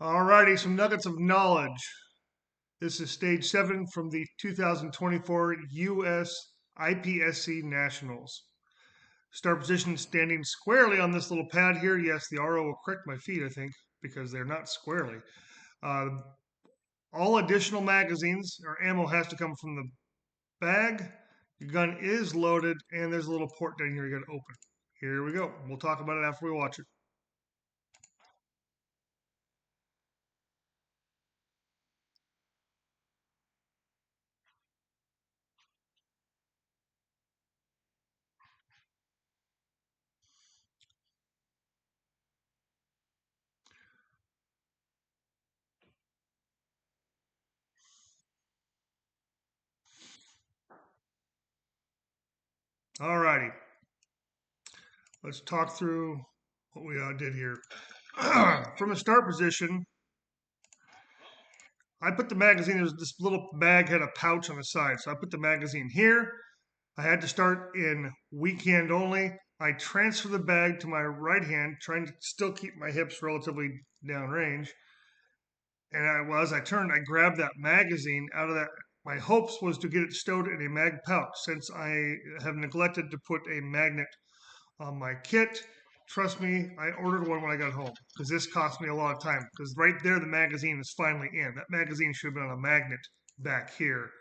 Alrighty, some nuggets of knowledge. This is stage 7 from the 2024 US IPSC Nationals. Start position standing squarely on this little pad here. Yes, the RO will correct my feet, I think, because they're not squarely. Uh, all additional magazines or ammo has to come from the bag. Your gun is loaded, and there's a little port down here you got to open. Here we go. We'll talk about it after we watch it. Alrighty, let's talk through what we did here. From the start position, I put the magazine, there's this little bag had a pouch on the side. So I put the magazine here. I had to start in weak hand only. I transfer the bag to my right hand, trying to still keep my hips relatively downrange. And as I turned, I grabbed that magazine out of that. My hopes was to get it stowed in a mag pouch since I have neglected to put a magnet on my kit. Trust me, I ordered one when I got home because this cost me a lot of time. Because right there, the magazine is finally in. That magazine should have been on a magnet back here,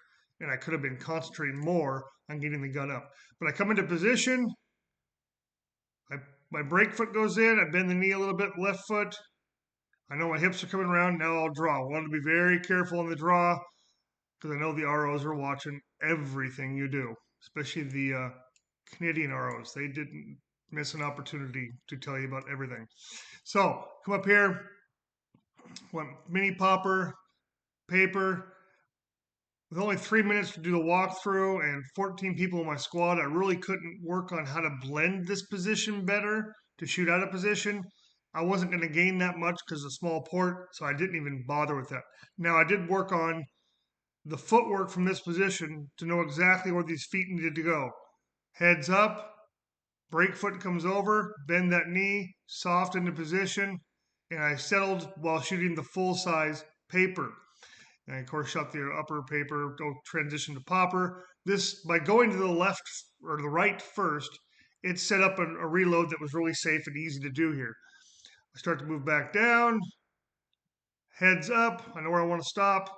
and I could have been concentrating more on getting the gun up. But I come into position. I, my brake foot goes in. I bend the knee a little bit, left foot. I know my hips are coming around. Now I'll draw. I want to be very careful on the draw because I know the ROs are watching everything you do, especially the Canadian ROs. They didn't miss an opportunity to tell you about everything. So come up here, want mini popper, paper. With only 3 minutes to do the walkthrough and 14 people in my squad, I really couldn't work on how to blend this position better to shoot out of position. I wasn't going to gain that much because of the small port, so I didn't even bother with that. Now I did work on the footwork from this position to know exactly where these feet needed to go. Heads up, brake foot comes over, bend that knee, soft into position, and I settled while shooting the full size paper. And I, of course, shot the upper paper, go transition to popper. This, by going to the left or the right first, it set up a reload that was really safe and easy to do here. I start to move back down, heads up, I know where I want to stop,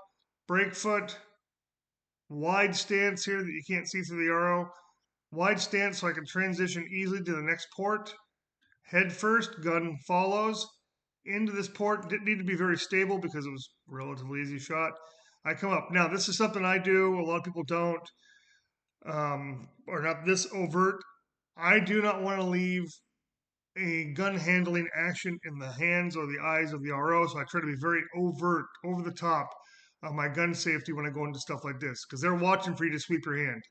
brake foot, wide stance here that you can't see through the RO, wide stance so I can transition easily to the next port. Head first, gun follows into this port. Didn't need to be very stable because it was a relatively easy shot. I come up. Now, this is something I do. A lot of people don't, or not this overt. I do not want to leave a gun handling action in the hands or the eyes of the RO, so I try to be very overt, over the top of my gun safety when I go into stuff like this because they're watching for you to sweep your hand.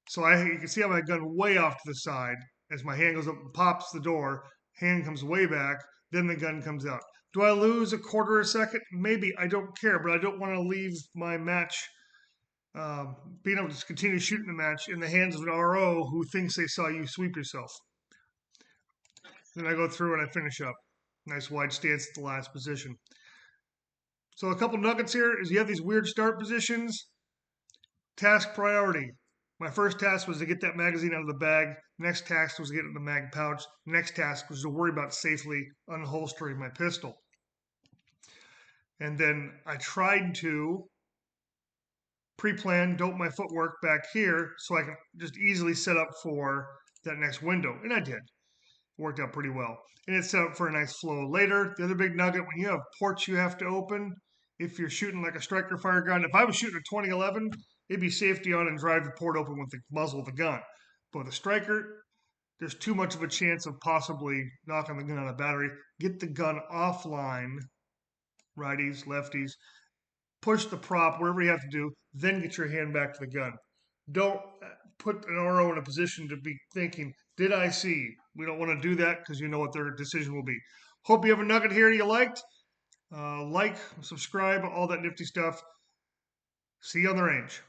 So you can see how my gun way off to the side as my hand goes up and pops the door. Hand comes way back, then the gun comes out. Do I lose a quarter of a second? Maybe. I don't care, but I don't want to leave my match being able to continue shooting the match in the hands of an RO who thinks they saw you sweep yourself. Then I go through and I finish up. Nice wide stance at the last position. So a couple nuggets here is you have these weird start positions. Task priority. My first task was to get that magazine out of the bag. Next task was to get it in the mag pouch. Next task was to worry about safely unholstering my pistol. And then I tried to pre-plan, dope my footwork back here so I can just easily set up for that next window. And I did. It worked out pretty well. And it's set up for a nice flow later. The other big nugget, when you have ports you have to open, if you're shooting like a striker fire gun, if I was shooting a 2011, it'd be safety on and drive the port open with the muzzle of the gun. But with a striker, there's too much of a chance of possibly knocking the gun out of battery. Get the gun offline, righties, lefties, push the prop, wherever you have to do, then get your hand back to the gun. Don't put an RO in a position to be thinking, did I see? We don't want to do that because you know what their decision will be. Hope you have a nugget here you liked. Like, subscribe, all that nifty stuff. See you on the range.